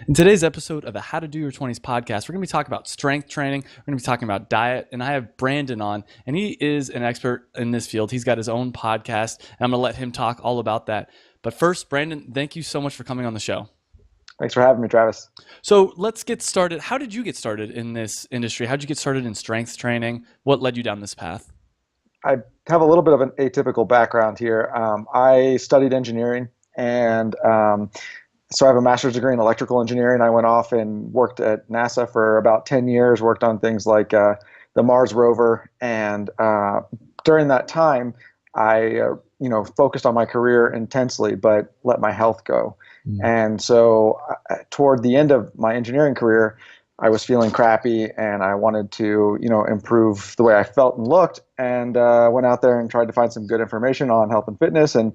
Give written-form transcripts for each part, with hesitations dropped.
In today's episode of the How to Do Your 20s podcast, we're going to be talking about strength training. We're going to be talking about diet. And I have Brandon on, and he is an expert in this field. He's got his own podcast, and I'm going to let him talk all about that. But first, Brandon, thank you so much for coming on the show. Thanks for having me, Travis. So let's get started. How did you get started in this industry? How did you get started in strength training? What led you down this path? I have a little bit of an atypical background here. I studied engineering, and so I have a master's degree in electrical engineering. I went off and worked at NASA for about 10 years, worked on things like the Mars rover. And during that time, I focused on my career intensely, but let my health go. And so toward the end of my engineering career, I was feeling crappy and I wanted to, improve the way I felt and looked, and went out there and tried to find some good information on health and fitness and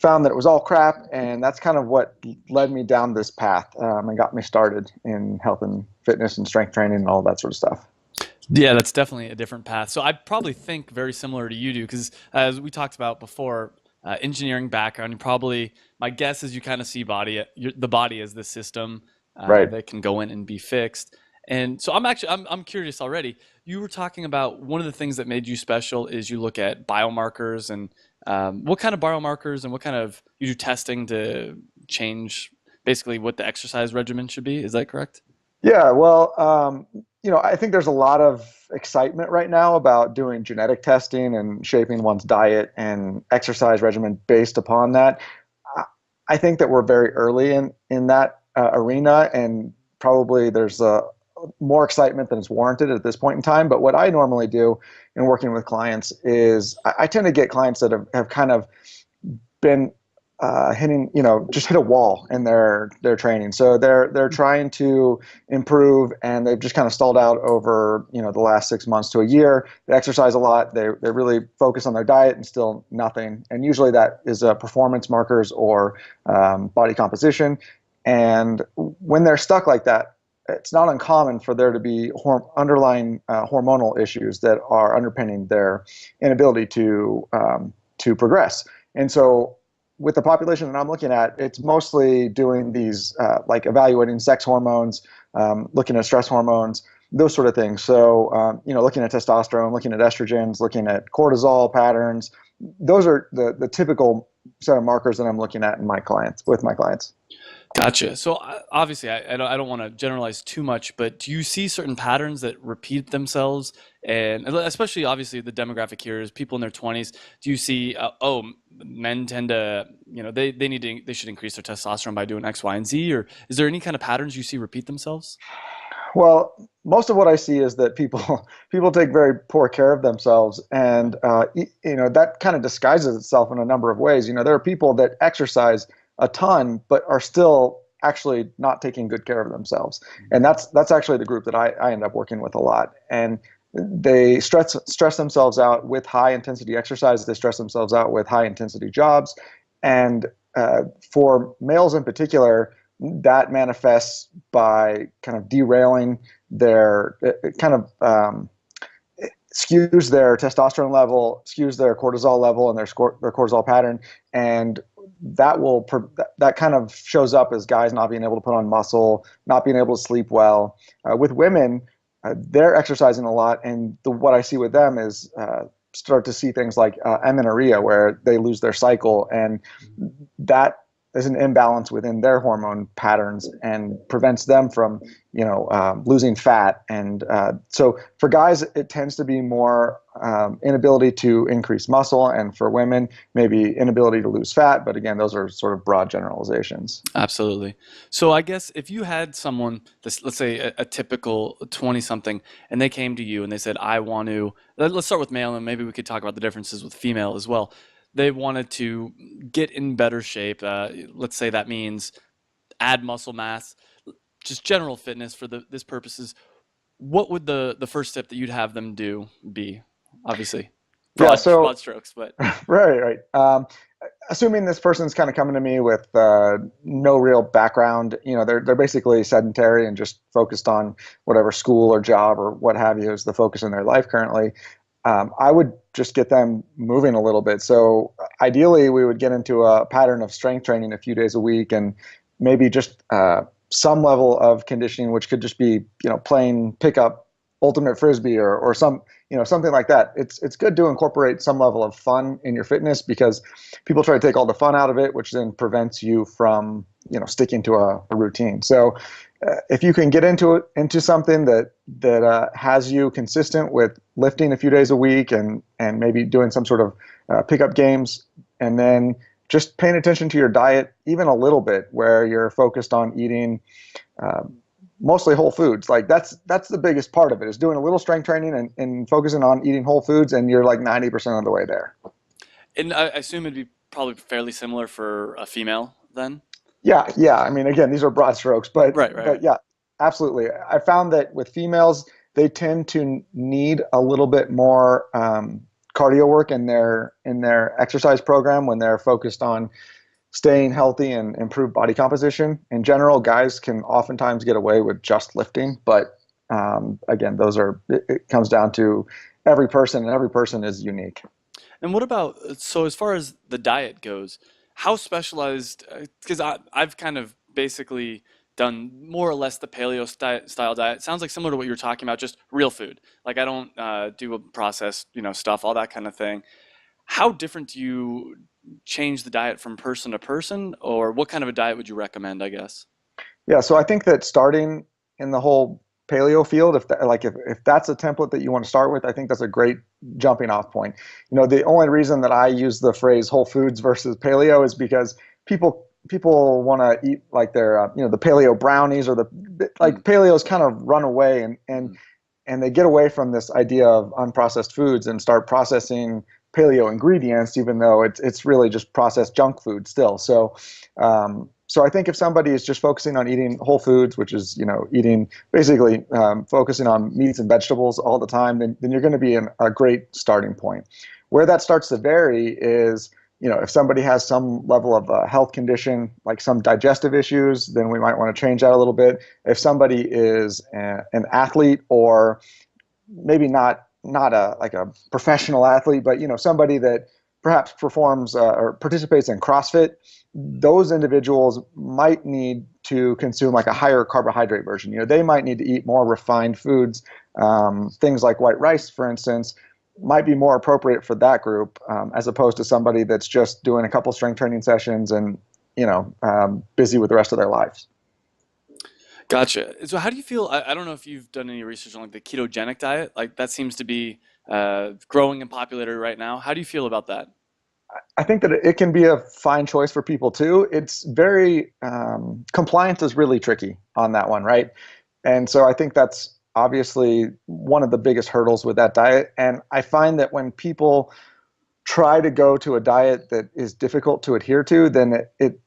found that it was all crap. And that's kind of what led me down this path and got me started in health and fitness and strength training and all that sort of stuff. Yeah, that's definitely a different path. So I probably think very similar to you do, because as we talked about before, engineering background, you probably, my guess is you kind of see the body as the system Right. that can go in and be fixed. And so I'm curious already. You were talking about one of the things that made you special is you look at biomarkers and what kind of biomarkers and what kind of you do testing to change basically what the exercise regimen should be. Is that correct? Yeah, well, I think there's a lot of excitement right now about doing genetic testing and shaping one's diet and exercise regimen based upon that. I I think that we're very early in that arena, and probably there's more excitement than is warranted at this point in time. But what I normally do in working with clients is I tend to get clients that have kind of been hitting, just hit a wall in their training. So they're trying to improve, and they've just kind of stalled out over, the last 6 months to a year. They exercise a lot. They really focus on their diet and still nothing. And usually that is performance markers or body composition. And when they're stuck like that, it's not uncommon for there to be underlying hormonal issues that are underpinning their inability to progress. And so with the population that I'm looking at, it's mostly doing these like evaluating sex hormones, looking at stress hormones, those sort of things. So, looking at testosterone, looking at estrogens, looking at cortisol patterns. Those are the typical set of markers that I'm looking at with my clients. Gotcha. So obviously, I don't want to generalize too much, but do you see certain patterns that repeat themselves? And especially, obviously, the demographic here is people in their 20s. Do you see, men tend to, they should increase their testosterone by doing X, Y, and Z? Or is there any kind of patterns you see repeat themselves? Well, most of what I see is that people people take very poor care of themselves, and that kind of disguises itself in a number of ways. There are people that exercise a ton but are still actually not taking good care of themselves, and that's actually the group that I end up working with a lot. And they stress themselves out with high intensity exercise. They stress themselves out with high intensity jobs, and for males in particular, that manifests by kind of derailing their it kind of skews their testosterone level, skews their cortisol level and their cortisol pattern, and that kind of shows up as guys not being able to put on muscle, not being able to sleep well. With women, they're exercising a lot, and what I see with them is start to see things like amenorrhea, where they lose their cycle, and that is an imbalance within their hormone patterns and prevents them from, losing fat. And so for guys, it tends to be more inability to increase muscle, and for women, maybe inability to lose fat. But again, those are sort of broad generalizations. Absolutely. So I guess if you had someone, let's say a typical 20 something, and they came to you and they said, I want to, let's start with male and maybe we could talk about the differences with female as well. They wanted to get in better shape. Let's say that means add muscle mass, just general fitness for this purposes. What would the first step that you'd have them do be? Obviously, Yeah. broad So strokes, but right. Assuming this person's kind of coming to me with no real background, they're basically sedentary and just focused on whatever school or job or what have you is the focus in their life currently. I would just get them moving a little bit. So ideally, we would get into a pattern of strength training a few days a week, and maybe just some level of conditioning, which could just be, playing pickup ultimate frisbee or something like that. It's good to incorporate some level of fun in your fitness because people try to take all the fun out of it, which then prevents you from, sticking to a routine. So if you can get into something that has you consistent with lifting a few days a week and maybe doing some sort of pickup games, and then just paying attention to your diet even a little bit, where you're focused on eating mostly whole foods. Like that's the biggest part of it, is doing a little strength training and focusing on eating whole foods, and you're like 90% of the way there. And I assume it'd be probably fairly similar for a female then. Yeah. I mean, again, these are broad strokes, but Right, right, right. yeah, absolutely. I found that with females, they tend to need a little bit more cardio work in their exercise program when they're focused on staying healthy and improve body composition. In general, guys can oftentimes get away with just lifting, but again, it comes down to every person, and every person is unique. And what about, so as far as the diet goes, how specialized, because I've kind of basically done more or less the style diet. Sounds like similar to what you were talking about, just real food. Like I don't do a processed, stuff, all that kind of thing. How different do you change the diet from person to person, or what kind of a diet would you recommend, I guess? Yeah, so I think that starting in the whole paleo field, if that's a template that you want to start with, I think that's a great jumping off point. The only reason that I use the phrase whole foods versus paleo is because people want to eat like their the paleo brownies, or Mm, like paleo's kind of run away, mm. and they get away from this idea of unprocessed foods and start processing paleo ingredients, even though it's really just processed junk food still. So I think if somebody is just focusing on eating whole foods, which is eating basically focusing on meats and vegetables all the time, then you're going to be in a great starting point. Where that starts to vary is, if somebody has some level of health condition, like some digestive issues, then we might want to change that a little bit. If somebody is an athlete, or maybe not a like a professional athlete, but somebody that perhaps performs or participates in CrossFit, those individuals might need to consume like a higher carbohydrate version. They might need to eat more refined foods. Things like white rice, for instance, might be more appropriate for that group, as opposed to somebody that's just doing a couple strength training sessions and busy with the rest of their lives. Gotcha. So how do you feel? I don't know if you've done any research on like the ketogenic diet. Like that seems to be growing in popularity right now. How do you feel about that? I think that it can be a fine choice for people too. It's very compliance is really tricky on that one, right? And so I think that's obviously one of the biggest hurdles with that diet. And I find that when people try to go to a diet that is difficult to adhere to, then it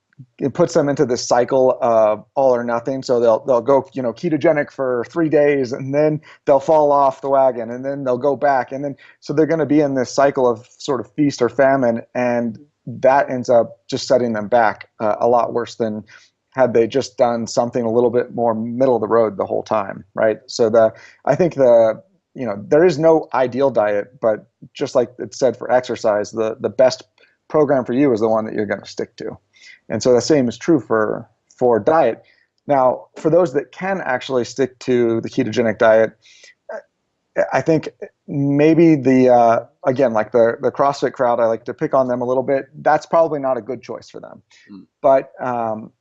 puts them into this cycle of all or nothing. So they'll go ketogenic for 3 days, and then they'll fall off the wagon, and then they'll go back, and then so they're going to be in this cycle of sort of feast or famine, and that ends up just setting them back a lot worse than had they just done something a little bit more middle of the road the whole time, right? So I think there is no ideal diet, but just like it said for exercise, the best program for you is the one that you're going to stick to. And so the same is true for diet. Now, for those that can actually stick to the ketogenic diet, I think maybe again, like the CrossFit crowd, I like to pick on them a little bit. That's probably not a good choice for them. Mm. But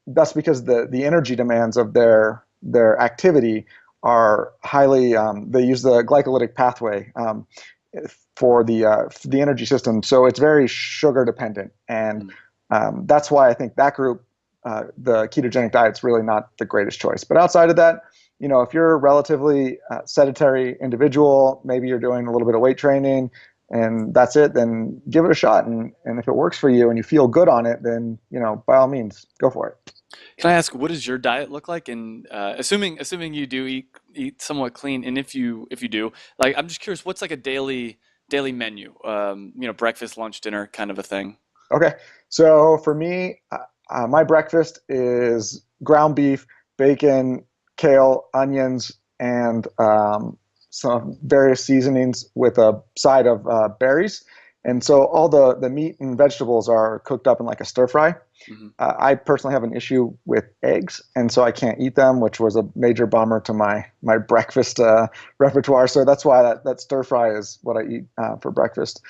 that's because the energy demands of their activity are highly. They use the glycolytic pathway for the energy system, so it's very sugar dependent, and Mm. that's why I think that group, the ketogenic diet's really not the greatest choice. But outside of that, if you're a relatively sedentary individual, maybe you're doing a little bit of weight training, and that's it, then give it a shot. And if it works for you and you feel good on it, then by all means, go for it. Can I ask, what does your diet look like? And assuming you do eat somewhat clean, and if you do, like I'm just curious, what's like a daily menu? Breakfast, lunch, dinner, kind of a thing. Okay, so for me, my breakfast is ground beef, bacon, kale, onions, and some various seasonings with a side of berries. And so all the meat and vegetables are cooked up in like a stir fry. Hmm. I personally have an issue with eggs, and so I can't eat them, which was a major bummer to my breakfast repertoire. So that's why that stir fry is what I eat for breakfast.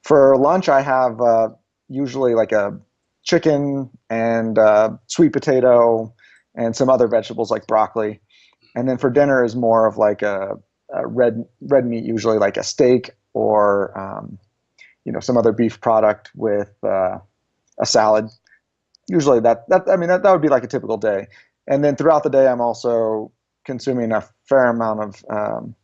For lunch, I have usually like a chicken and sweet potato and some other vegetables like broccoli. And then for dinner is more of like a red meat, usually like a steak or some other beef product with a salad. Usually that would be like a typical day. And then throughout the day, I'm also consuming a fair amount of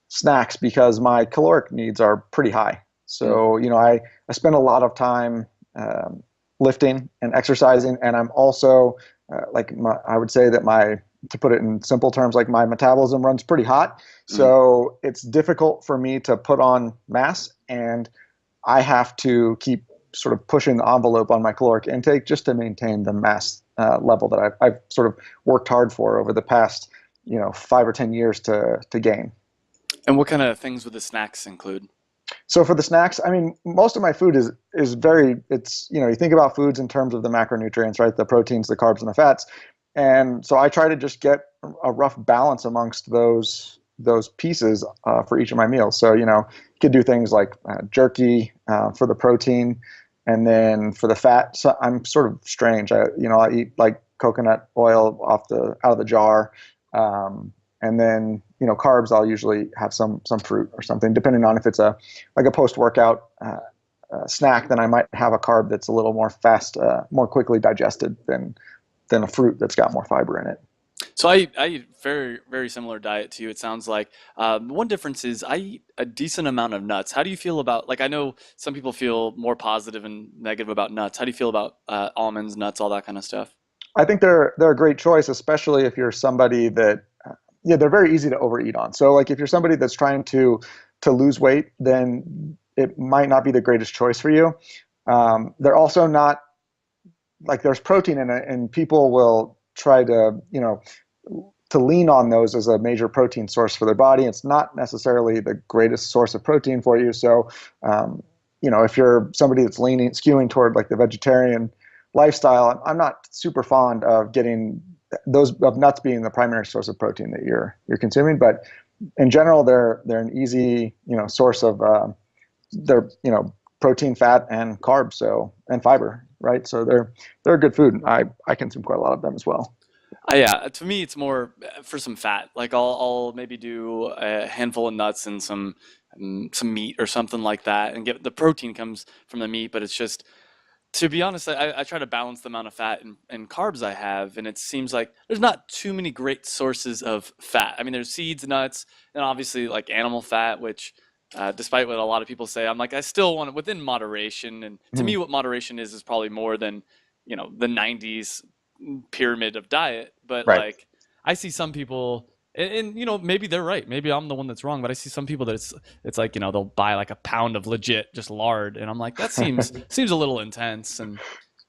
snacks because my caloric needs are pretty high. So, I spend a lot of time um, lifting and exercising, and I'm also I would say that to put it in simple terms, like my metabolism runs pretty hot. Mm. So it's difficult for me to put on mass, and I have to keep sort of pushing the envelope on my caloric intake just to maintain the mass level that I've sort of worked hard for over the past 5 or 10 years to gain. And what kind of things would the snacks include? So for the snacks, I mean, most of my food is very it's you think about foods in terms of the macronutrients, right? The proteins, the carbs, and the fats. And so I try to just get a rough balance amongst those pieces for each of my meals. So you could do things like jerky for the protein, and then for the fat, so I'm sort of strange. I eat like coconut oil out of the jar. And then carbs, I'll usually have some fruit or something, depending on if it's a post workout snack. Then I might have a carb that's a little more more quickly digested than a fruit that's got more fiber in it. So I eat very, very similar diet to you, it sounds like. One difference is I eat a decent amount of nuts. How do you feel about, like, I know some people feel more positive and negative about nuts. How do you feel about almonds, nuts, all that kind of stuff? I think they're a great choice, especially if you're somebody that yeah, they're very easy to overeat on. So like if you're somebody that's trying to lose weight, then it might not be the greatest choice for you. They're also not like there's protein in it, and people will try to lean on those as a major protein source for their body. It's not necessarily the greatest source of protein for you. So, if you're somebody that's skewing toward like the vegetarian lifestyle, I'm not super fond of getting those of nuts being the primary source of protein that you're consuming. But in general, they're an easy source of they're protein, fat, and carbs, so and fiber, right? So they're a good food. I consume quite a lot of them as well. Yeah, to me, it's more for some fat. Like I'll maybe do a handful of nuts and some meat or something like that, and get the protein comes from the meat. But it's just, to be honest, I try to balance the amount of fat and carbs I have, and it seems like there's not too many great sources of fat. I mean, there's seeds, nuts, and obviously like animal fat, which, despite what a lot of people say, I'm like, I still want it within moderation. And to me, Mhm. what moderation is probably more than, the 90s pyramid of diet. But Right. like, I see some people. And maybe they're right. Maybe I'm the one that's wrong. But I see some people that it's like they'll buy like a pound of legit just lard, and I'm like, that seems a little intense. And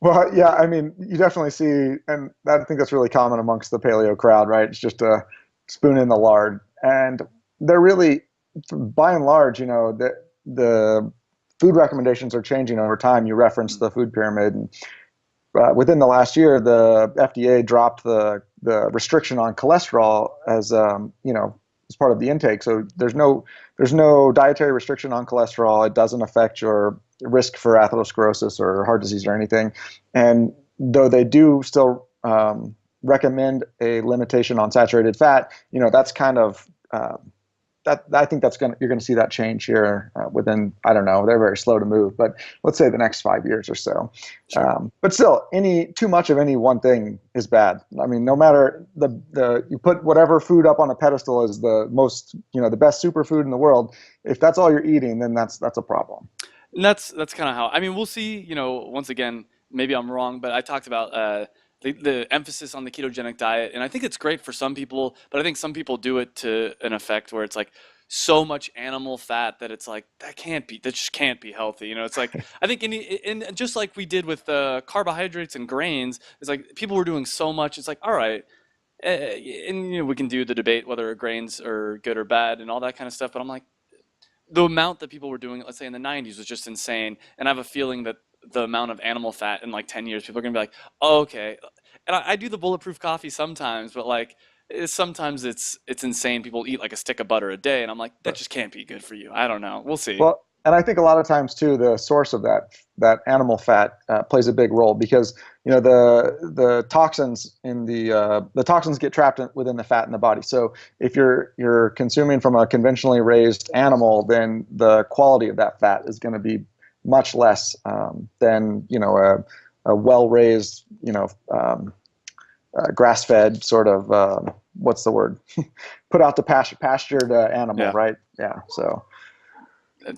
Well, yeah, I mean, you definitely see, and I think that's really common amongst the paleo crowd, right? It's just a spoon in the lard, and they're really, by and large, the food recommendations are changing over time. You referenced the food pyramid, and within the last year, the FDA dropped the restriction on cholesterol as part of the intake. So there's no dietary restriction on cholesterol. It doesn't affect your risk for atherosclerosis or heart disease or anything. And though they do still recommend a limitation on saturated fat, that's kind of that I think you're gonna see that change here within, I don't know, they're very slow to move, but let's say the next 5 years or so. sure. But still, any too much of any one thing is bad. I mean, no matter the you put whatever food up on a pedestal as the most the best superfood in the world. If that's all you're eating, then that's a problem. And that's kind of how, I mean, we'll see, once again, maybe I'm wrong, but I talked about the emphasis on the ketogenic diet, and I think it's great for some people, but I think some people do it to an effect where it's like so much animal fat that it's like that just can't be healthy. It's like I think and just like we did with carbohydrates and grains, it's like people were doing so much. It's like, all right, and we can do the debate whether grains are good or bad and all that kind of stuff, but I'm like, the amount that people were doing it, let's say in the 90s, was just insane. And I have a feeling that the amount of animal fat in like 10 years, people are going to be like, oh, okay. And I do the bulletproof coffee sometimes, but like sometimes it's insane. People eat like a stick of butter a day, and I'm like, that just can't be good for you. I don't know. We'll see. Well, and I think a lot of times too, the source of that animal fat plays a big role because the toxins in the toxins get trapped within the fat in the body. So if you're consuming from a conventionally raised animal, then the quality of that fat is going to be much less than a well raised grass fed sort of what's the word put out to pastured animal, Yeah. right? Yeah. So.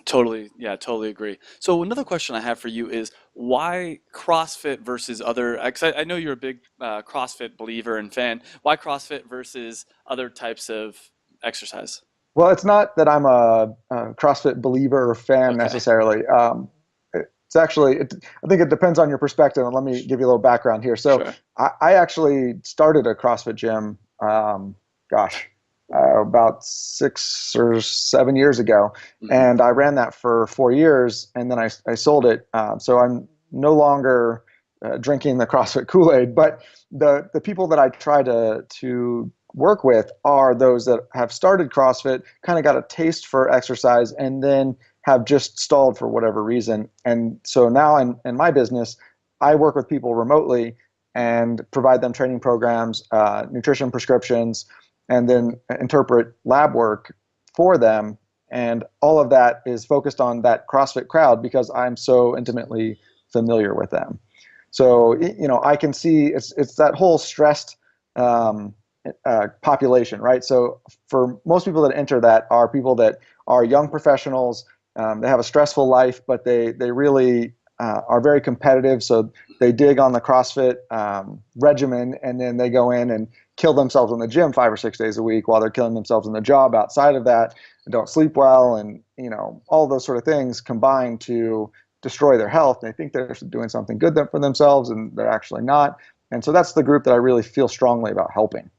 Totally, yeah, totally agree. So another question I have for you is why CrossFit versus other? Cause I know you're a big CrossFit believer and fan. Why CrossFit versus other types of exercise? Well, it's not that I'm a CrossFit believer or fan Okay, necessarily. It's actually, I think it depends on your perspective. And let me give you a little background here. So sure. I actually started a CrossFit gym, gosh, about 6 or 7 years ago. Hmm. And I ran that for 4 years and then I sold it. So I'm no longer drinking the CrossFit Kool-Aid, but the people that I try to work with are those that have started CrossFit, kind of got a taste for exercise, and then have just stalled for whatever reason. And so now in my business, I work with people remotely and provide them training programs, nutrition prescriptions, and then interpret lab work for them. And all of that is focused on that CrossFit crowd because I'm so intimately familiar with them. So I can see it's that whole stressed um, population, right? So for most people that enter that are people that are young professionals. They have a stressful life, but they really are very competitive. So they dig on the CrossFit regimen, and then they go in and kill themselves in the gym 5 or 6 days a week while they're killing themselves in the job outside of that. And don't sleep well, and all those sort of things combine to destroy their health. They think they're doing something good for themselves, and they're actually not. And so that's the group that I really feel strongly about helping.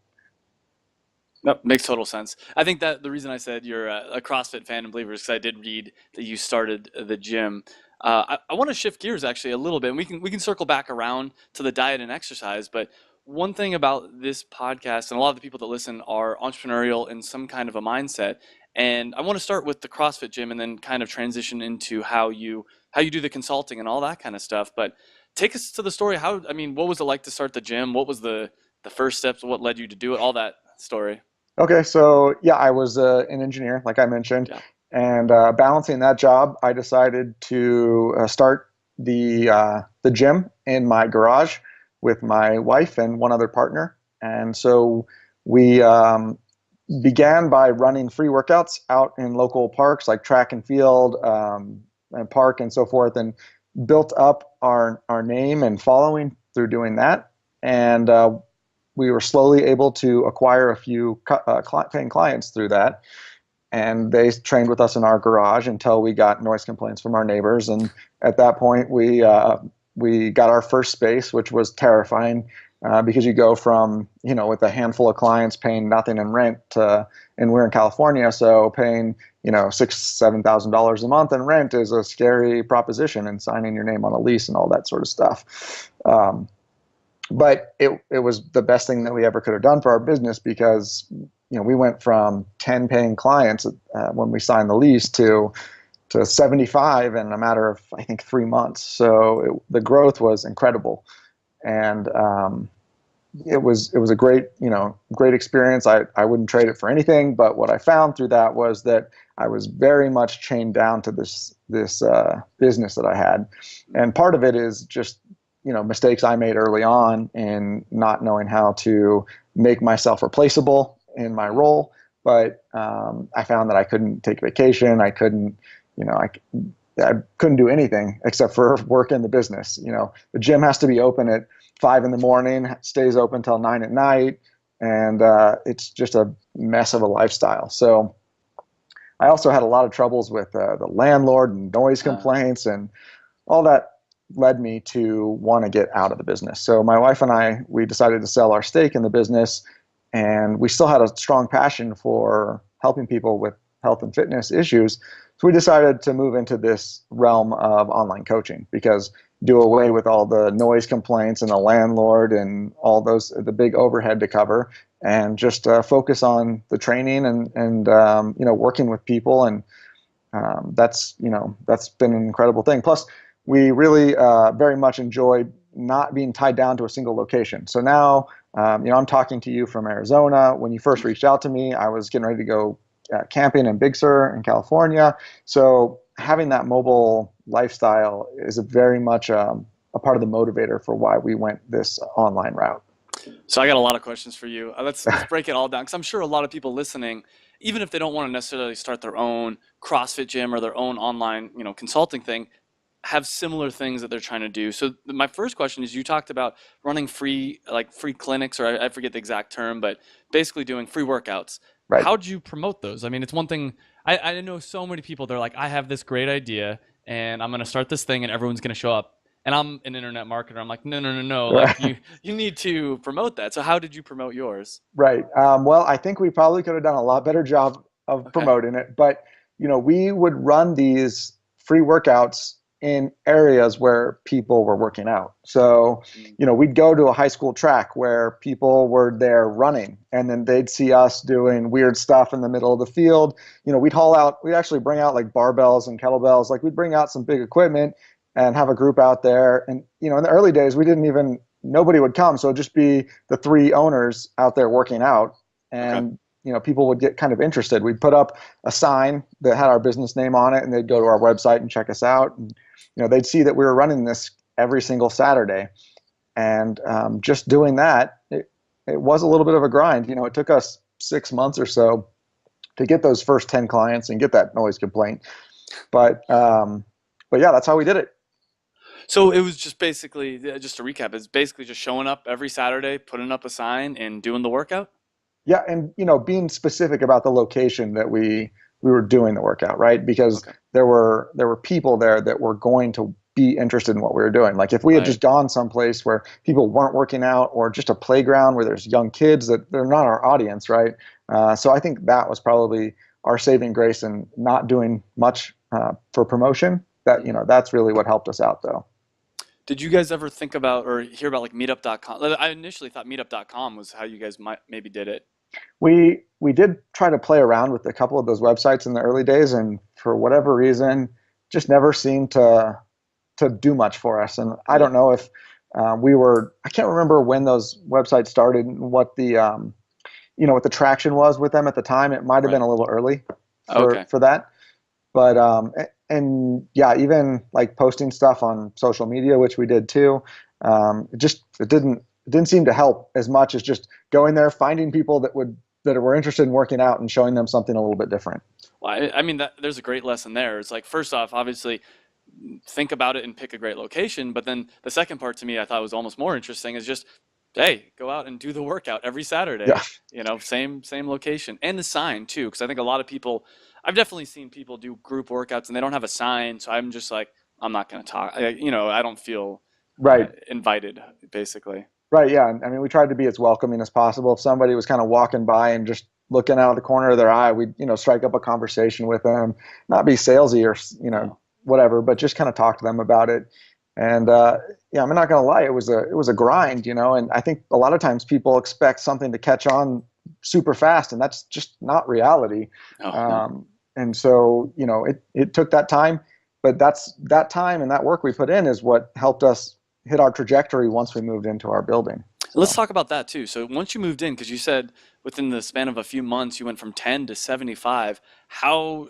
That makes total sense. I think that the reason I said you're a CrossFit fan and believer is because I did read that you started the gym. I want to shift gears actually a little bit, and we can circle back around to the diet and exercise. But one thing about this podcast and a lot of the people that listen are entrepreneurial in some kind of a mindset. And I want to start with the CrossFit gym and then kind of transition into how you do the consulting and all that kind of stuff. But take us to the story. I mean, what was it like to start the gym? What was the first steps? What led you to do it? All that story. Okay, so yeah, I was an engineer, like I mentioned, Yeah. and balancing that job, I decided to start the gym in my garage with my wife and one other partner. And so we began by running free workouts out in local parks like track and field and park and so forth, and built up our name and following through doing that. And we were slowly able to acquire a few paying clients through that. And they trained with us in our garage until we got noise complaints from our neighbors. And at that point, we got our first space, which was terrifying because you go from with a handful of clients paying nothing in rent to, and we're in California, so paying $6,000-7,000 a month in rent is a scary proposition, and signing your name on a lease and all that sort of stuff. But it was the best thing that we ever could have done for our business because we went from 10 paying clients when we signed the lease to 75 in a matter of I think 3 months. So the growth was incredible, and it was a great experience. I wouldn't trade it for anything. But what I found through that was that I was very much chained down to this business that I had, and part of it is just mistakes I made early on in not knowing how to make myself replaceable in my role. But I found that I couldn't take vacation. I couldn't, I couldn't do anything except for work in the business. The gym has to be open at 5 in the morning, stays open till 9 at night, and it's just a mess of a lifestyle. So I also had a lot of troubles with the landlord and noise complaints, and all that led me to want to get out of the business. So my wife and we decided to sell our stake in the business, and we still had a strong passion for helping people with health and fitness issues. So we decided to move into this realm of online coaching because do away with all the noise complaints and the landlord and all the big overhead to cover, and just focus on the training and working with people. And that's been an incredible thing. Plus, we really very much enjoy not being tied down to a single location. So now, I'm talking to you from Arizona. When you first reached out to me, I was getting ready to go camping in Big Sur in California. So having that mobile lifestyle is very much a part of the motivator for why we went this online route. So I got a lot of questions for you. Let's break it all down because I'm sure a lot of people listening, even if they don't want to necessarily start their own CrossFit gym or their own online, consulting thing, have similar things that they're trying to do. So my first question is, you talked about running free clinics, or I forget the exact term, but basically doing free workouts. Right. How'd you promote those? I mean, it's one thing, I know so many people, they're like, I have this great idea and I'm going to start this thing and everyone's going to show up. And I'm an internet marketer. I'm like, no. Like you need to promote that. So how did you promote yours? Right. Well, I think we probably could have done a lot better job of Okay. promoting it, but we would run these free workouts in areas where people were working out. So, we'd go to a high school track where people were there running, and then they'd see us doing weird stuff in the middle of the field. We'd actually bring out like barbells and kettlebells. Like we'd bring out some big equipment and have a group out there. And, in the early days, nobody would come. So it'd just be the three owners out there working out. And, Okay. People would get kind of interested. We'd put up a sign that had our business name on it, and they'd go to our website and check us out. And, they'd see that we were running this every single Saturday. And just doing that, it was a little bit of a grind. It took us 6 months or so to get those first 10 clients and get that noise complaint. But yeah, that's how we did it. So it was just basically, just to recap, it's basically just showing up every Saturday, putting up a sign and doing the workout? Yeah, and being specific about the location that we were doing the workout, right? Because Okay. there were people there that were going to be interested in what we were doing. Like if we had Right. just gone someplace where people weren't working out, or just a playground where there's young kids, that they're not our audience, right? So I think that was probably our saving grace in not doing much for promotion. That's really what helped us out, though. Did you guys ever think about or hear about like meetup.com? I initially thought meetup.com was how you guys might maybe did it. We did try to play around with a couple of those websites in the early days, and for whatever reason, just never seemed to do much for us. And I Yeah. don't know if I can't remember when those websites started and what the traction was with them at the time. It might have been Right. a little early Okay. for that. But and yeah, even like posting stuff on social media, which we did too, it didn't seem to help as much as just going there, finding people that were interested in working out and showing them something a little bit different. Well, I mean there's a great lesson there. It's like, first off, obviously think about it and pick a great location, but then the second part to me I thought was almost more interesting is just, hey, go out and do the workout every Yeah, Saturday. Same location, and the sign too, because I think a lot of people, I've definitely seen people do group workouts and they don't have a sign, so I'm just like, I'm not going to talk. I don't feel right. invited, basically. Right, yeah. I mean, we tried to be as welcoming as possible. If somebody was kind of walking by and just looking out of the corner of their eye, we'd, strike up a conversation with them, not be salesy or, No. whatever, but just kind of talk to them about it. And yeah, I'm not going to lie, it was a grind, and I think a lot of times people expect something to catch on super fast, and that's just not reality. No. And so, it took that time, but that time and that work we put in is what helped us hit our trajectory once we moved into our building. Let's So talk about that too. So once you moved in, because you said within the span of a few months you went from 10 to 75. How'd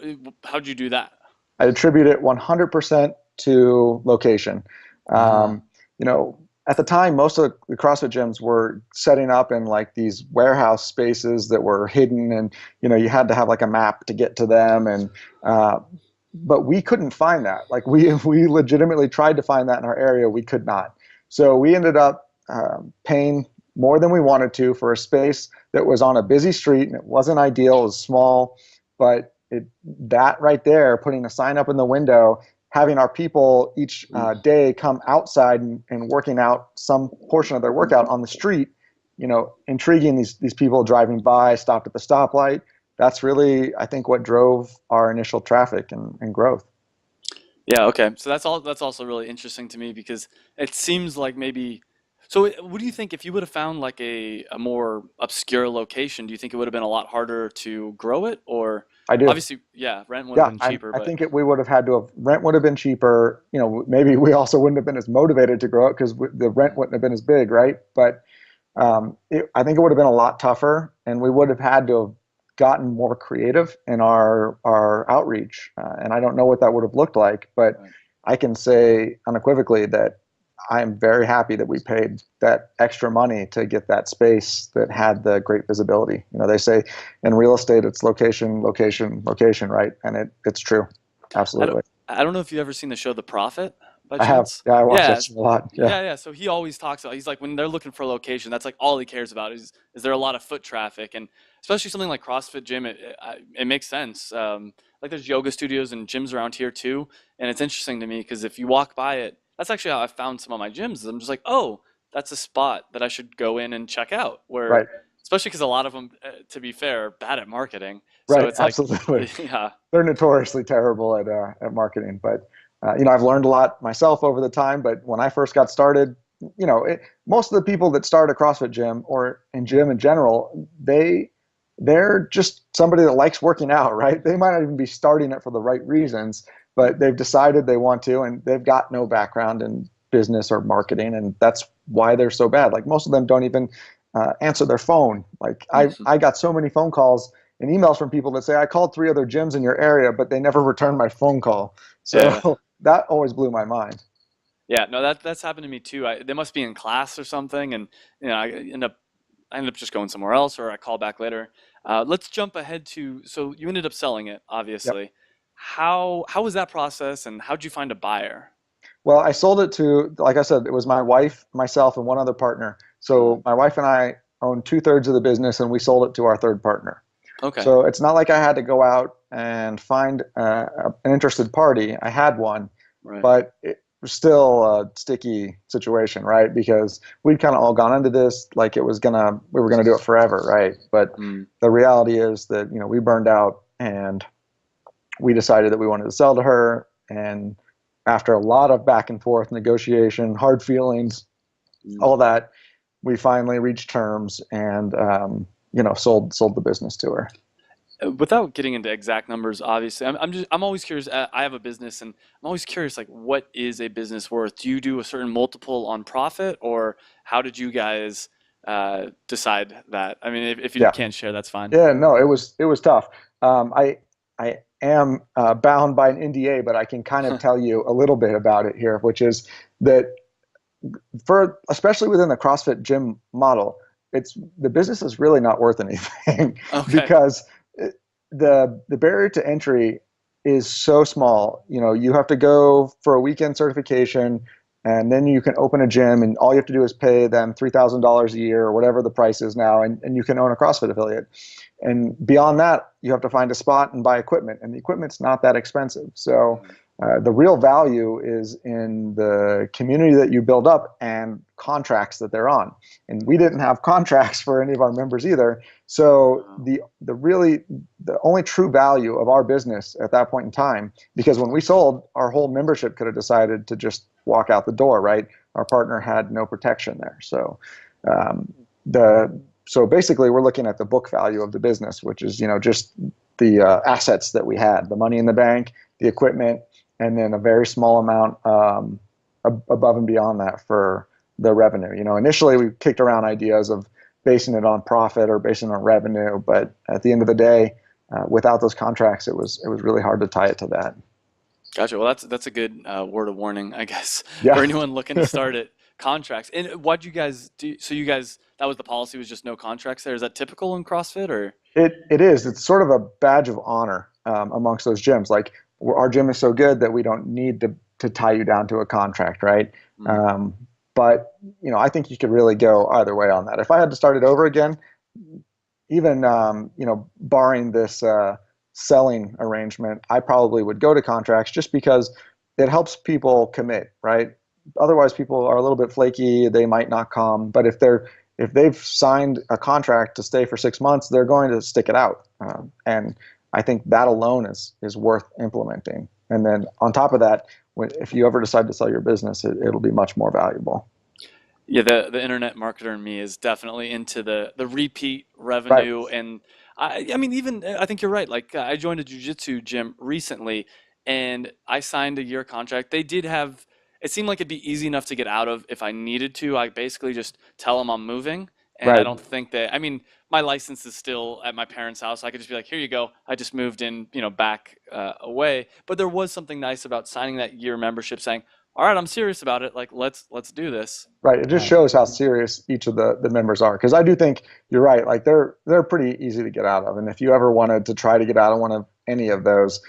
you do that? I attribute it 100% to location. Uh-huh. Um, you know, at the time, most of the CrossFit gyms were setting up in like these warehouse spaces that were hidden, and you had to have like a map to get to them. And uh, but we couldn't find that. Like we legitimately tried to find that in our area, we could not. So we ended up paying more than we wanted to for a space that was on a busy street, and it wasn't ideal. It was small, but that right there, putting a sign up in the window, having our people each day come outside and working out some portion of their workout on the street, intriguing these people driving by, stopped at the stoplight. that's really, I think, what drove our initial traffic and growth. Yeah, okay. So that's also really interesting to me because it seems like maybe so what do you think if you would have found like a more obscure location, do you think it would have been a lot harder to grow it or I do. obviously yeah, rent would have Yeah, been I, cheaper, I but think we would have had to have, rent would have been cheaper. Maybe we also wouldn't have been as motivated to grow it because the rent wouldn't have been as big, right? But I think it would have been a lot tougher, and we would have had to have gotten more creative in our outreach. And I don't know what that would have looked like, but right. I can say unequivocally that I'm very happy that we paid that extra money to get that space that had the great visibility. They say in real estate it's location, location, location, right? And it's true. I don't Absolutely. I don't know if you've ever seen the show The Prophet by I have. chance. Yeah, I watch that Yeah, show a lot. Yeah. yeah. So he always talks about he's like when they're looking for a location, that's like all he cares about is there a lot of foot traffic and especially something like CrossFit gym, it makes sense. Like there's yoga studios and gyms around here too, and it's interesting to me because if you walk by it, that's actually how I found some of my gyms. I'm just like, oh, that's a spot that I should go in and check out. Where Right. especially because a lot of them, to be fair, are bad at marketing. So Right. it's like, Absolutely. yeah, They're notoriously terrible at marketing. But I've learned a lot myself over the time. But when I first got started, most of the people that start a CrossFit gym or in gym in general, they're just somebody that likes working out, right? They might not even be starting it for the right reasons, but they've decided they want to, and they've got no background in business or marketing, and that's why they're so bad. Like most of them don't even answer their phone. Like I got so many phone calls and emails from people that say I called 3 other gyms in your area, but they never returned my phone call. yeah. So that always blew my mind. Yeah, no, that's happened to me too. They must be in class or something, and I end up just going somewhere else, or I call back later. Let's jump ahead to so you ended up selling it, Yep. obviously. How was that process, and how'd you find a buyer? Well, I sold it to, like I said, it was my wife, myself, and one other partner. Uh, So my wife and I own 2/3 of the business, and we sold it to our third partner. okay, So it's not like I had to go out and find an interested party. I had one, right. but it was still a sticky situation, right? Because we'd kind of all gone into this like we were gonna do it forever, right? But Mm, the reality is that we burned out, and we decided that we wanted to sell to her. And after a lot of back and forth negotiation, hard feelings, mm. all that, we finally reached terms and sold the business to her. Without getting into exact numbers, obviously, I'm always curious. I have a business, and I'm always curious, like, what is a business worth? Do you do a certain multiple on profit, or how did you guys decide that? I mean, if you Yeah. can't share, that's fine. Yeah, no, it was tough. I am bound by an NDA, but I can kind of tell you a little bit about it here, which is that for especially within the CrossFit gym model, it's the business is really not worth anything Okay. because the barrier to entry is so small. You have to go for a weekend certification, and then you can open a gym, and all you have to do is pay them $3,000 a year or whatever the price is now, and you can own a CrossFit affiliate. And beyond that, you have to find a spot and buy equipment, and the equipment's not that expensive. So the real value is in the community that you build up and contracts that they're on. And we didn't have contracts for any of our members either. So Wow. the only true value of our business at that point in time, because when we sold, our whole membership could have decided to just walk out the door, right? Our partner had no protection there. So um, the so basically we're looking at the book value of the business, which is just the assets that we had, the money in the bank, the equipment, and then a very small amount above and beyond that for the revenue. Initially we kicked around ideas of basing it on profit or basing it on revenue, but at the end of the day, without those contracts, it was really hard to tie it to that. Gotcha. Well, that's a good word of warning, I guess, for Yeah. anyone looking to start it. Contracts. And what'd you guys do? So you guys, that was the policy, was just no contracts there. Is that typical in CrossFit or? It is. It's sort of a badge of honor amongst those gyms. Like our gym is so good that we don't need to tie you down to a contract, right? Mm, Um, but I think you could really go either way on that. If I had to start it over again, even barring this selling arrangement, I probably would go to contracts just because it helps people commit, right? Otherwise, people are a little bit flaky. They might not come. But if they've signed a contract to stay for 6 months, they're going to stick it out. And I think that alone is worth implementing. And then on top of that, if you ever decide to sell your business, it'll be much more valuable. Yeah, the internet marketer in me is definitely into the repeat Right. revenue, and I mean, even I think you're right. Like I joined a jujitsu gym recently, and I signed a year contract. They did have, it seemed like it'd be easy enough to get out of if I needed to. I basically just tell them I'm moving, and I Right. don't think that. I mean, my license is still at my parents' house. I could just be like, here you go. I just moved in, back away. But there was something nice about signing that year membership, saying, all right, I'm serious about it. Like let's do this. Right. It just shows how serious each of the members are. Because I do think you're right. Like they're pretty easy to get out of. And if you ever wanted to try to get out of one of any of those,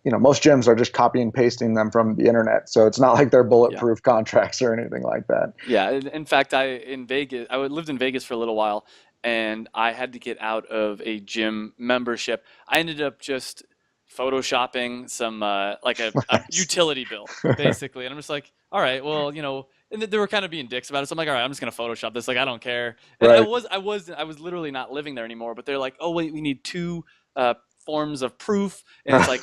most gyms are just copy and pasting them from the internet. So it's not like they're Yeah. bulletproof contracts or anything like that. Yeah, in fact, lived in Vegas for a little while, and I had to get out of a gym membership. I ended up just photoshopping some like a Nice. utility bill basically, and I'm just like, all right, well, and they were kind of being dicks about it. So I'm like, all right, I'm just gonna Photoshop this. Like, I don't care. And I Right. was I was I was literally not living there anymore. But they're like, oh wait, we need two uh, forms of proof, and it's like,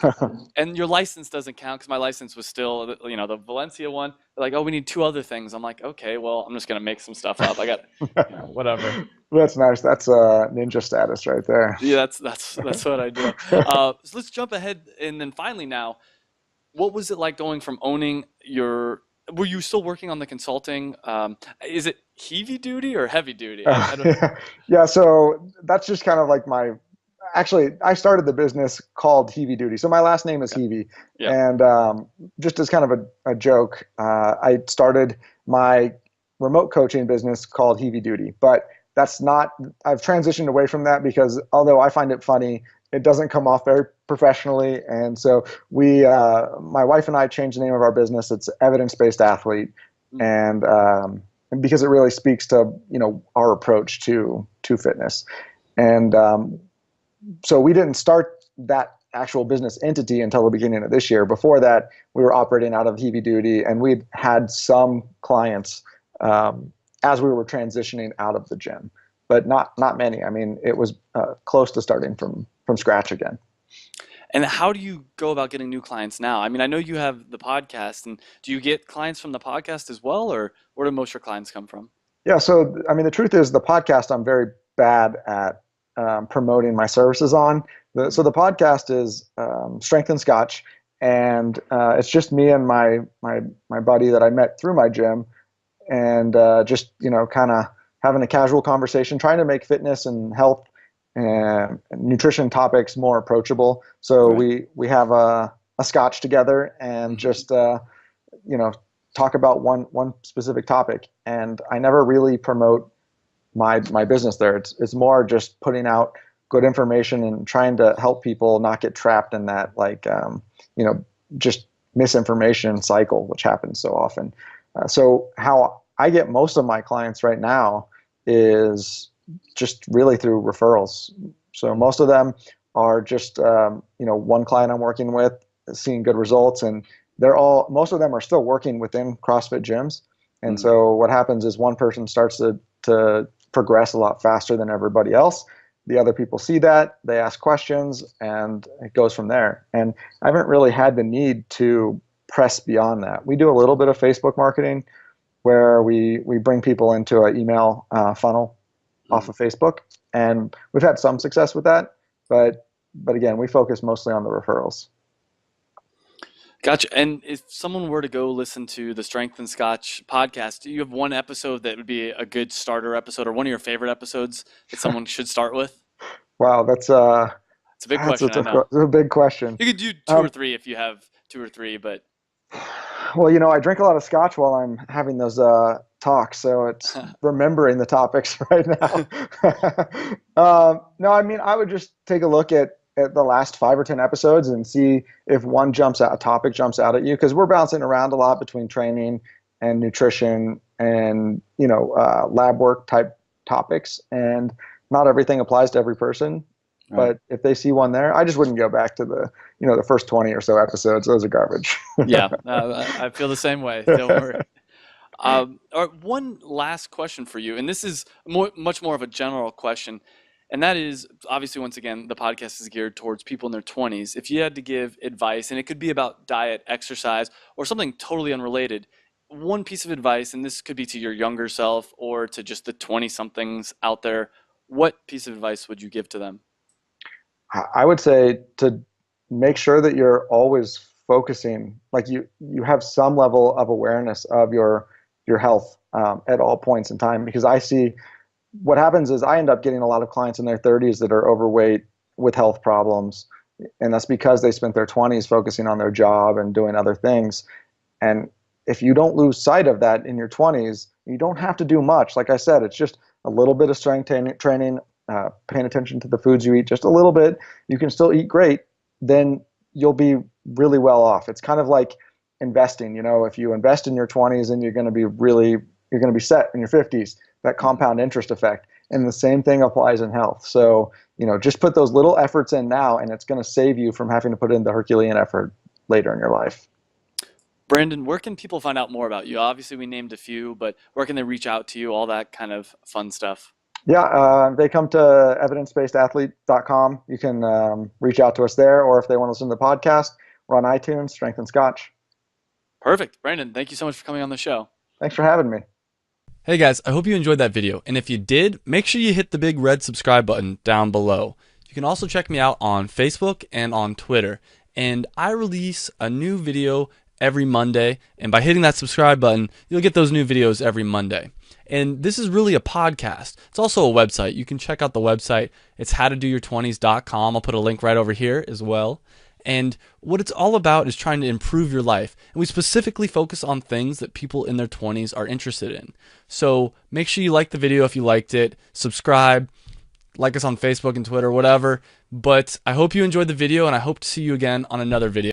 and your license doesn't count because my license was still, the Valencia one. They're like, oh, we need two other things. I'm like, okay, well, I'm just gonna make some stuff up. I got, whatever. That's nice. That's ninja status right there. Yeah, that's what I do. So let's jump ahead, and then finally now, what was it like going from owning your? Were you still working on the consulting? Is it heavy duty or heavy duty? I don't. Yeah, so that's just kind of like actually, I started the business called Heavy Duty. So my last name is Okay. Heavy. Yeah. And just as kind of a joke, I started my remote coaching business called Heavy Duty. But that's not, I've transitioned away from that because although I find it funny, it doesn't come off very professionally. And so my wife and I changed the name of our business. It's Evidence Based Athlete. Mm. And because it really speaks to our approach to fitness. And so we didn't start that actual business entity until the beginning of this year. Before that, we were operating out of Heavy Duty, and we'd had some clients as we were transitioning out of the gym, but not many. I mean, it was close to starting from scratch again. And how do you go about getting new clients now? I mean, I know you have the podcast, and do you get clients from the podcast as well, or where do most of your clients come from? Yeah, so I mean, the truth is, the podcast I'm very bad at promoting my services on. So the podcast is Strength and Scotch, and it's just me and my buddy that I met through my gym, and just kind of having a casual conversation, trying to make fitness and health and nutrition topics more approachable. So Right. we have a scotch together and Mhm. just talk about one specific topic. And I never really promote my business there. It's more just putting out good information and trying to help people not get trapped in that you know just misinformation cycle, which happens so often. So how I get most of my clients right now is just really through referrals. So most of them are just one client I'm working with, seeing good results, and most of them are still working within CrossFit gyms. And Mhm. so what happens is one person starts to progress a lot faster than everybody else. The other people see that, they ask questions, and it goes from there. And I haven't really had the need to press beyond that. We do a little bit of Facebook marketing where we bring people into an email funnel off Mhm. of Facebook, and we've had some success with that. But again, we focus mostly on the referrals. Gotcha. And if someone were to go listen to the Strength and Scotch podcast, do you have one episode that would be a good starter episode, or one of your favorite episodes that someone should start with? Wow, It's a big that's question, I know. a big question. You could do two or Um, three if you have two or three, but well, I drink a lot of scotch while I'm having those talks, so it's remembering the topics right now. No, I mean, I would just take a look at the last 5 or 10 episodes and see if a topic jumps out at you, because we're bouncing around a lot between training and nutrition and lab work type topics, and not everything applies to every person. right. But if they see one there, I just wouldn't go back to the first 20 or so episodes. Those are garbage. Yeah, I feel the same way. Don't worry. All right, one last question for you, and this is much more of a general question, and that is obviously, once again, the podcast is geared towards people in their 20s. If you had to give advice, and it could be about diet, exercise, or something totally unrelated, one piece of advice, and this could be to your younger self or to just the 20 somethings out there, what piece of advice would you give to them? I would say to make sure that you're always focusing, like you have some level of awareness of your health at all points in time. Because I see what happens is I end up getting a lot of clients in their 30s that are overweight with health problems, and that's because they spent their 20s focusing on their job and doing other things. And if you don't lose sight of that in your 20s, you don't have to do much. Like I said, it's just a little bit of strength training, paying attention to the foods you eat just a little bit. You can still eat great, then you'll be really well off. It's kind of like investing. If you invest in your 20s, and you're going to be set in your 50s, that compound interest effect. And the same thing applies in health. So, just put those little efforts in now, and it's going to save you from having to put in the Herculean effort later in your life. Brandon, where can people find out more about you? Obviously, we named a few, but where can they reach out to you? All that kind of fun stuff. Yeah, they come to evidencebasedathlete.com. You can reach out to us there, or if they want to listen to the podcast, we're on iTunes, Strength and Scotch. Perfect. Brandon, thank you so much for coming on the show. Thanks for having me. Hey guys, I hope you enjoyed that video, and if you did, make sure you hit the big red subscribe button down below. You can also check me out on Facebook and on Twitter, and I release a new video every Monday, and by hitting that subscribe button, you'll get those new videos every Monday. And this is really a podcast. It's also a website. You can check out the website. It's howtodoyour20s.com. I'll put a link right over here as well. And what it's all about is trying to improve your life. And we specifically focus on things that people in their 20s are interested in. So make sure you like the video if you liked it. Subscribe, like us on Facebook and Twitter, whatever. But I hope you enjoyed the video, and I hope to see you again on another video.